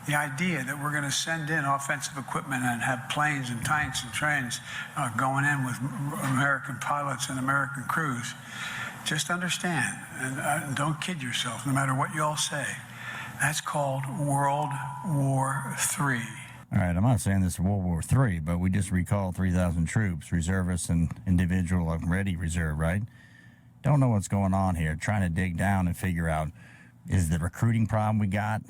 The idea that we're going to send in offensive equipment and have planes and tanks and trains going in with American pilots and American crews, just understand, and don't kid yourself, no matter what you all say, that's called World War III. All right, I'm not saying this is World War III, but we just recalled 3,000 troops, reservists and individual ready reserve, right? Don't know what's going on here. Trying to dig down and figure out, is the recruiting problem we got?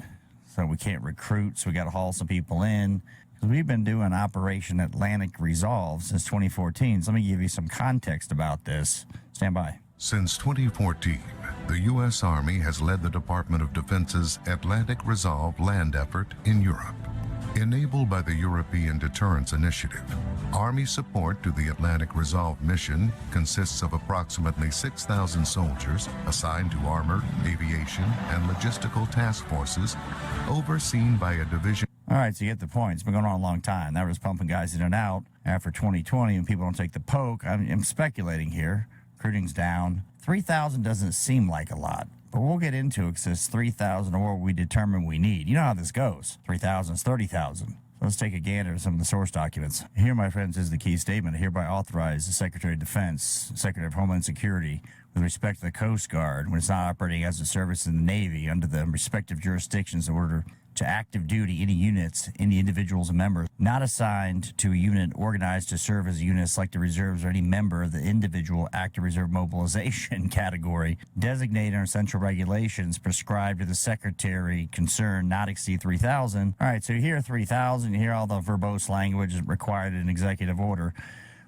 So we can't recruit, so we got to haul some people in. Because we've been doing Operation Atlantic Resolve since 2014. So let me give you some context about this. Stand by. Since 2014, the U.S. Army has led the Department of Defense's Atlantic Resolve land effort in Europe. Enabled by the European Deterrence Initiative, Army support to the Atlantic Resolve mission consists of approximately 6,000 soldiers assigned to armored, aviation, and logistical task forces overseen by a division. All right, so you get the point. It's been going on a long time. That was pumping guys in and out after 2020, and people don't take the poke. I'm speculating here. Recruiting's down. 3,000 doesn't seem like a lot. But we'll get into it because it's 3,000 or what we determine we need. You know how this goes. 3,000 is 30,000. So let's take a gander at some of the source documents. Here, my friends, is the key statement. I hereby authorize the Secretary of Defense, Secretary of Homeland Security, with respect to the Coast Guard, when it's not operating as a service in the Navy under the respective jurisdictions in order to active duty any units, any individuals and members not assigned to a unit organized to serve as a unit selected reserves or any member of the individual active reserve mobilization category designated under central regulations prescribed to the secretary concerned not exceed 3,000. All right, so you hear 3,000, you hear all the verbose language required in executive order.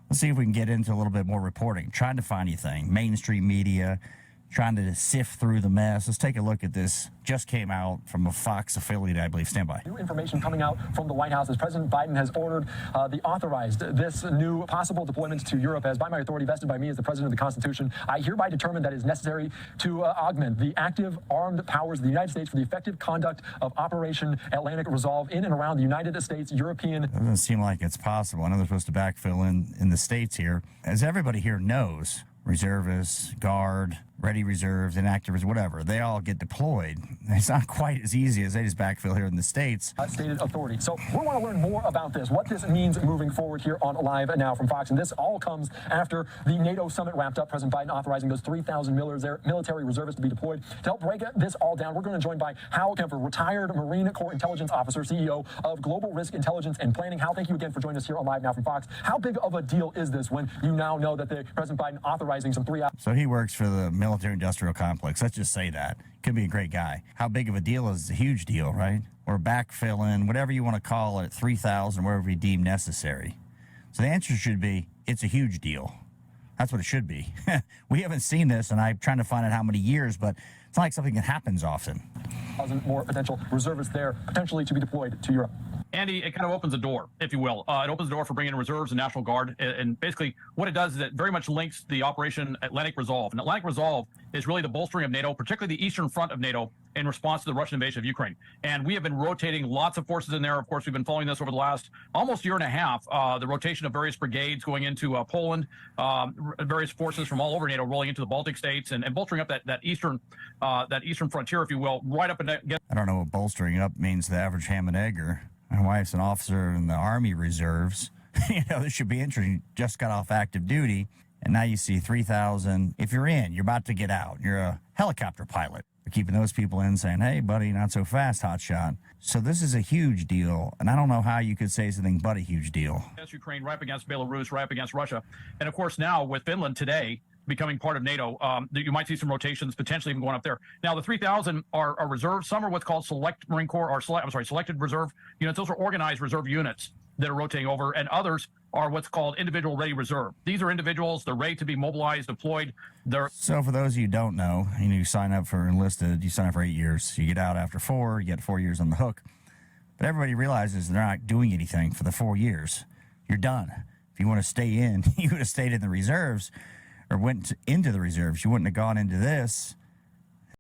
Let's see if we can get into a little bit more reporting, trying to find anything, mainstream media, trying to sift through the mess. Let's take a look at this. Just came out from a Fox affiliate, I believe. Stand by. New information coming out from the White House as President Biden has ordered authorized this new possible deployment to Europe as by my authority vested by me as the President of the Constitution. I hereby determine that it is necessary to augment the active armed powers of the United States for the effective conduct of Operation Atlantic Resolve in and around the United States, European. It doesn't seem like it's possible. I know they're supposed to backfill in the States here. As everybody here knows, reservists, guard, ready reserves, inactive reserves, whatever, they all get deployed. It's not quite as easy as they just backfill here in the States. Stated authority. So we want to learn more about this, what this means moving forward here on Live Now from Fox. And this all comes after the NATO summit wrapped up, President Biden authorizing those 3,000 military reservists to be deployed. To help break this all down, we're going to join by Hal Kemper, retired Marine Corps Intelligence Officer, CEO of Global Risk Intelligence and Planning. Hal, thank you again for joining us here on Live Now from Fox. How big of a deal is this when you now know that the President Biden authorizing some So he works for the military-industrial complex. Let's just say that. Could be a great guy. How big of a deal is a huge deal, right? Or backfilling, whatever you want to call it, 3,000, wherever we deem necessary. So the answer should be, it's a huge deal. That's what it should be. We haven't seen this, and I'm trying to find out how many years, but it's not like something that happens often. More potential reservists there, potentially to be deployed to Europe. Andy, it kind of opens a door, if you will. It opens the door for bringing in reserves and National Guard. And basically what it does is it very much links the Operation Atlantic Resolve. And Atlantic Resolve is really the bolstering of NATO, particularly the eastern front of NATO, in response to the Russian invasion of Ukraine. And we have been rotating lots of forces in there. Of course, we've been following this over the last almost year and a half, the rotation of various brigades going into Poland, various forces from all over NATO rolling into the Baltic states and bolstering up that eastern frontier, if you will, right up against. I don't know what bolstering up means to the average ham and egger. My wife's an officer in the Army Reserves. You know, this should be interesting. Just got off active duty, and now you see 3,000. If you're in, you're about to get out. You're a helicopter pilot. They're keeping those people in, saying, hey, buddy, not so fast, hotshot. So this is a huge deal, and I don't know how you could say something but a huge deal. Against Ukraine, right up against Belarus, right up against Russia. And, of course, now with Finland today becoming part of NATO, you might see some rotations potentially even going up there. Now, the 3,000 are reserves. Some are what's called select Marine Corps, or selected reserve units. Those are organized reserve units that are rotating over, and others are what's called individual ready reserve. These are individuals, they're ready to be mobilized, deployed. So for those of you who don't know, you sign up for enlisted, you sign up for 8 years. You get out after 4, you get 4 years on the hook. But everybody realizes they're not doing anything for the 4 years. You're done. If you want to stay in, you would have stayed in the reserves or went into the reserves. You wouldn't have gone into this